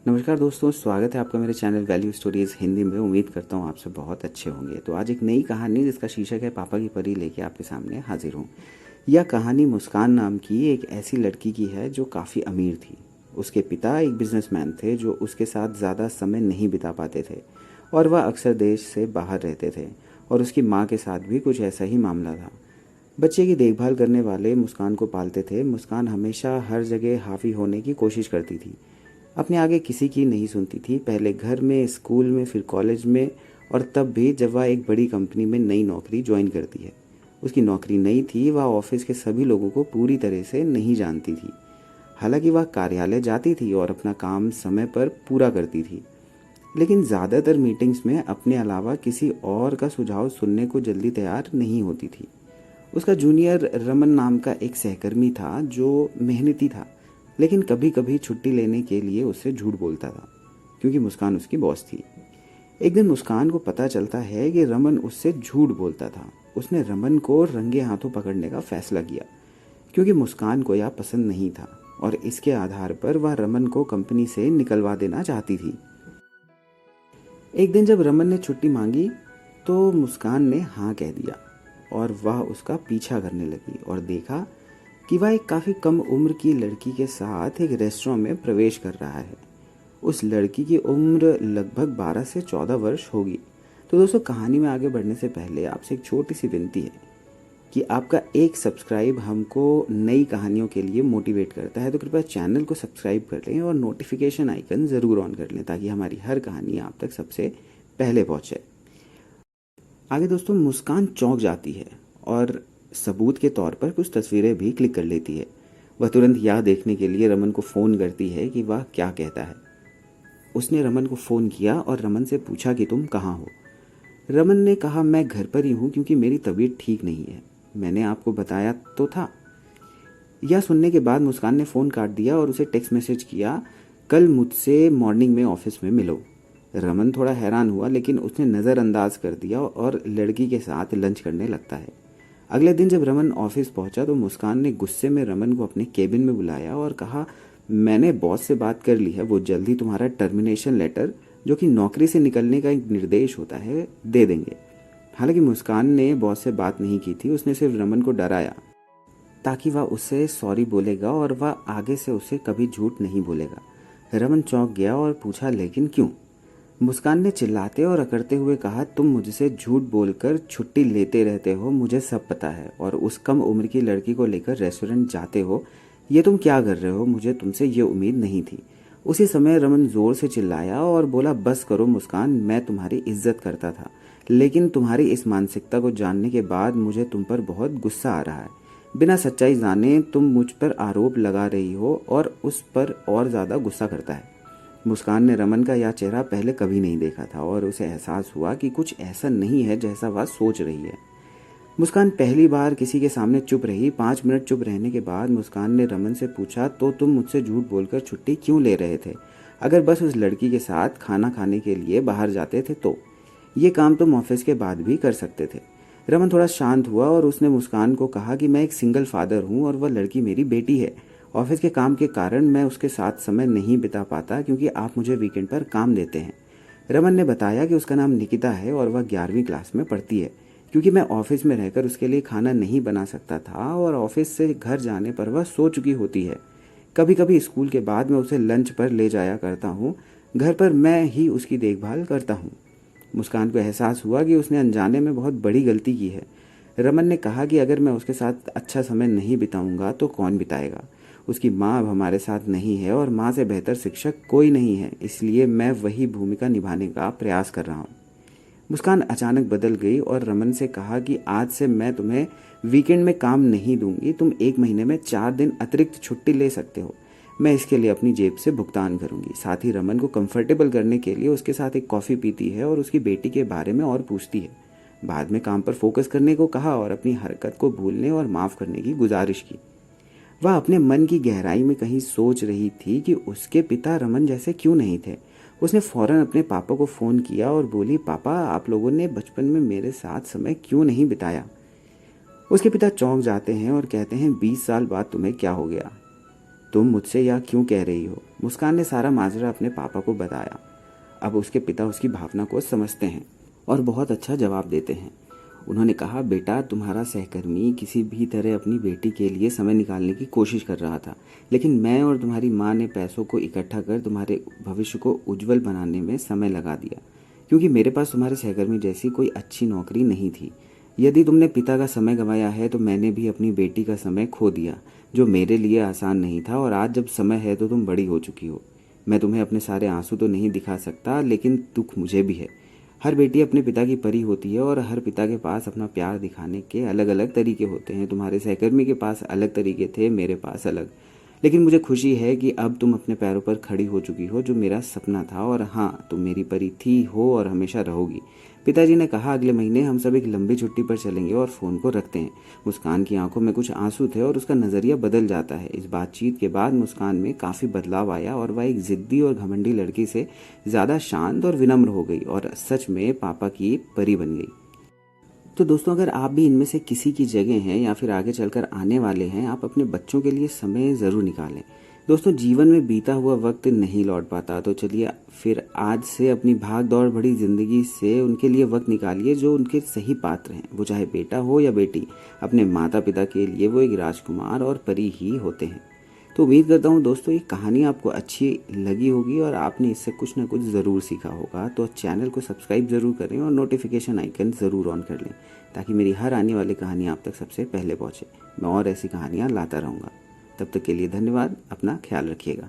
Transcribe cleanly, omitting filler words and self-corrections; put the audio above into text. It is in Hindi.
नमस्कार दोस्तों, स्वागत है आपका मेरे चैनल वैल्यू स्टोरीज हिंदी में। उम्मीद करता हूँ आप सब बहुत अच्छे होंगे। तो आज एक नई कहानी जिसका शीर्षक है पापा की परी लेके आपके सामने हाजिर हूँ। यह कहानी मुस्कान नाम की एक ऐसी लड़की की है जो काफ़ी अमीर थी। उसके पिता एक बिजनेसमैन थे जो उसके साथ ज़्यादा समय नहीं बिता पाते थे और वह अक्सर देश से बाहर रहते थे। और उसकी माँ के साथ भी कुछ ऐसा ही मामला था। बच्चे की देखभाल करने वाले मुस्कान को पालते थे। मुस्कान हमेशा हर जगह हावी होने की कोशिश करती थी, अपने आगे किसी की नहीं सुनती थी। पहले घर में, स्कूल में, फिर कॉलेज में, और तब भी जब वह एक बड़ी कंपनी में नई नौकरी ज्वाइन करती है। उसकी नौकरी नई थी, वह ऑफिस के सभी लोगों को पूरी तरह से नहीं जानती थी। हालांकि वह कार्यालय जाती थी और अपना काम समय पर पूरा करती थी, लेकिन ज़्यादातर मीटिंग्स में अपने अलावा किसी और का सुझाव सुनने को जल्दी तैयार नहीं होती थी। उसका जूनियर रमन नाम का एक सहकर्मी था जो मेहनती था, लेकिन कभी कभी छुट्टी लेने के लिए उससे झूठ बोलता था क्योंकि मुस्कान उसकी बॉस थी। एक दिन मुस्कान को पता चलता है कि रमन उससे झूठ बोलता था। उसने रमन को रंगे हाथों पकड़ने का फैसला किया क्योंकि मुस्कान को यह पसंद नहीं था, और इसके आधार पर वह रमन को कंपनी से निकलवा देना चाहती थी। एक दिन जब रमन ने छुट्टी मांगी तो मुस्कान ने हाँ कह दिया और वह उसका पीछा करने लगी और देखा कि वह एक काफ़ी कम उम्र की लड़की के साथ एक रेस्टोरेंट में प्रवेश कर रहा है। उस लड़की की उम्र लगभग 12 से 14 वर्ष होगी। तो दोस्तों, कहानी में आगे बढ़ने से पहले आपसे एक छोटी सी विनती है कि आपका एक सब्सक्राइब हमको नई कहानियों के लिए मोटिवेट करता है। तो कृपया चैनल को सब्सक्राइब कर लें और नोटिफिकेशन आइकन ज़रूर ऑन कर लें ताकि हमारी हर कहानी आप तक सबसे पहले पहुँचे। आगे दोस्तों, मुस्कान चौंक जाती है और सबूत के तौर पर कुछ तस्वीरें भी क्लिक कर लेती है। वह तुरंत यह देखने के लिए रमन को फ़ोन करती है कि वह क्या कहता है। उसने रमन को फ़ोन किया और रमन से पूछा कि तुम कहाँ हो। रमन ने कहा, मैं घर पर ही हूँ क्योंकि मेरी तबीयत ठीक नहीं है। मैंने आपको बताया तो था। यह सुनने के बाद मुस्कान ने फ़ोन काट दिया और उसे टेक्स्ट मैसेज किया, कल मुझसे मॉर्निंग में ऑफिस में मिलो। रमन थोड़ा हैरान हुआ, लेकिन उसने नज़रअंदाज कर दिया और लड़की के साथ लंच करने लगता है। अगले दिन जब रमन ऑफिस पहुंचा तो मुस्कान ने गुस्से में रमन को अपने केबिन में बुलाया और कहा, मैंने बॉस से बात कर ली है, वो जल्दी तुम्हारा टर्मिनेशन लेटर, जो कि नौकरी से निकलने का एक निर्देश होता है, दे देंगे। हालांकि मुस्कान ने बॉस से बात नहीं की थी। उसने सिर्फ रमन को डराया ताकि वह उससे सॉरी बोलेगा और वह आगे से उसे कभी झूठ नहीं बोलेगा। रमन चौंक गया और पूछा, लेकिन क्यों? मुस्कान ने चिल्लाते और अकड़ते हुए कहा, तुम मुझसे झूठ बोलकर छुट्टी लेते रहते हो, मुझे सब पता है। और उस कम उम्र की लड़की को लेकर रेस्टोरेंट जाते हो, ये तुम क्या कर रहे हो? मुझे तुमसे ये उम्मीद नहीं थी। उसी समय रमन जोर से चिल्लाया और बोला, बस करो मुस्कान, मैं तुम्हारी इज्जत करता था, लेकिन तुम्हारी इस मानसिकता को जानने के बाद मुझे तुम पर बहुत गुस्सा आ रहा है। बिना सच्चाई जाने तुम मुझ पर आरोप लगा रही हो और उस पर और ज़्यादा गुस्सा करता है। मुस्कान ने रमन का यह चेहरा पहले कभी नहीं देखा था और उसे एहसास हुआ कि कुछ ऐसा नहीं है जैसा वह सोच रही है। मुस्कान पहली बार किसी के सामने चुप रही। 5 मिनट चुप रहने के बाद मुस्कान ने रमन से पूछा, तो तुम मुझसे झूठ बोलकर छुट्टी क्यों ले रहे थे? अगर बस उस लड़की के साथ खाना खाने के लिए बाहर जाते थे तो ये काम तुम ऑफिस के बाद भी कर सकते थे। रमन थोड़ा शांत हुआ और उसने मुस्कान को कहा कि मैं एक सिंगल फादर हूँ और वह लड़की मेरी बेटी है। ऑफिस के काम के कारण मैं उसके साथ समय नहीं बिता पाता क्योंकि आप मुझे वीकेंड पर काम देते हैं। रमन ने बताया कि उसका नाम निकिता है और वह 11वीं क्लास में पढ़ती है। क्योंकि मैं ऑफिस में रहकर उसके लिए खाना नहीं बना सकता था और ऑफिस से घर जाने पर वह सो चुकी होती है। कभी कभी स्कूल के बाद मैं उसे लंच पर ले जाया करता हूँ। घर पर मैं ही उसकी देखभाल करता हूँ। मुस्कान को एहसास हुआ कि उसने अनजाने में बहुत बड़ी गलती की है। रमन ने कहा कि अगर मैं उसके साथ अच्छा समय नहीं बिताऊंगा तो कौन बिताएगा? उसकी माँ अब हमारे साथ नहीं है और माँ से बेहतर शिक्षक कोई नहीं है, इसलिए मैं वही भूमिका निभाने का प्रयास कर रहा हूँ। मुस्कान अचानक बदल गई और रमन से कहा कि आज से मैं तुम्हें वीकेंड में काम नहीं दूंगी। तुम 1 महीने में 4 दिन अतिरिक्त छुट्टी ले सकते हो। मैं इसके लिए अपनी जेब से भुगतान करूंगी। साथ ही रमन को कंफर्टेबल करने के लिए उसके साथ एक कॉफ़ी पीती है और उसकी बेटी के बारे में और पूछती है। बाद में काम पर फोकस करने को कहा और अपनी हरकत को भूलने और माफ़ करने की गुजारिश की। वह अपने मन की गहराई में कहीं सोच रही थी कि उसके पिता रमन जैसे क्यों नहीं थे। उसने फौरन अपने पापा को फ़ोन किया और बोली, पापा, आप लोगों ने बचपन में मेरे साथ समय क्यों नहीं बिताया? उसके पिता चौंक जाते हैं और कहते हैं, 20 साल बाद तुम्हें क्या हो गया? तुम मुझसे यह क्यों कह रही हो? मुस्कान ने सारा माजरा अपने पापा को बताया। अब उसके पिता उसकी भावना को समझते हैं और बहुत अच्छा जवाब देते हैं। उन्होंने कहा, बेटा, तुम्हारा सहकर्मी किसी भी तरह अपनी बेटी के लिए समय निकालने की कोशिश कर रहा था, लेकिन मैं और तुम्हारी माँ ने पैसों को इकट्ठा कर तुम्हारे भविष्य को उज्जवल बनाने में समय लगा दिया, क्योंकि मेरे पास तुम्हारे सहकर्मी जैसी कोई अच्छी नौकरी नहीं थी। यदि तुमने पिता का समय गंवाया है तो मैंने भी अपनी बेटी का समय खो दिया, जो मेरे लिए आसान नहीं था, और आज जब समय है तो तुम बड़ी हो चुकी हो। मैं तुम्हें अपने सारे आंसू तो नहीं दिखा सकता, लेकिन दुख मुझे भी है। हर बेटी अपने पिता की परी होती है और हर पिता के पास अपना प्यार दिखाने के अलग अलग तरीके होते हैं। तुम्हारे सहकर्मी के पास अलग तरीके थे, मेरे पास अलग। लेकिन मुझे खुशी है कि अब तुम अपने पैरों पर खड़ी हो चुकी हो, जो मेरा सपना था। और हाँ, तुम मेरी परी थी, हो और हमेशा रहोगी। पिताजी ने कहा, अगले महीने हम सब एक लंबी छुट्टी पर चलेंगे और फ़ोन को रखते हैं। मुस्कान की आंखों में कुछ आंसू थे और उसका नज़रिया बदल जाता है। इस बातचीत के बाद मुस्कान में काफ़ी बदलाव आया और वह एक ज़िद्दी और घमंडी लड़की से ज़्यादा शांत और विनम्र हो गई और सच में पापा की परी बन गई। तो दोस्तों, अगर आप भी इनमें से किसी की जगह हैं या फिर आगे चलकर आने वाले हैं, आप अपने बच्चों के लिए समय ज़रूर निकालें। दोस्तों, जीवन में बीता हुआ वक्त नहीं लौट पाता, तो चलिए फिर आज से अपनी भाग दौड़ भरी ज़िंदगी से उनके लिए वक्त निकालिए जो उनके सही पात्र हैं। वो चाहे बेटा हो या बेटी, अपने माता पिता के लिए वो एक राजकुमार और परी ही होते हैं। तो उम्मीद करता हूँ दोस्तों, ये कहानी आपको अच्छी लगी होगी और आपने इससे कुछ ना कुछ ज़रूर सीखा होगा। तो चैनल को सब्सक्राइब ज़रूर करें और नोटिफिकेशन आइकन ज़रूर ऑन कर लें, ताकि मेरी हर आने वाली कहानी आप तक सबसे पहले पहुँचे। मैं और ऐसी कहानियाँ लाता रहूँगा। तब तक के लिए धन्यवाद। अपना ख्याल रखिएगा।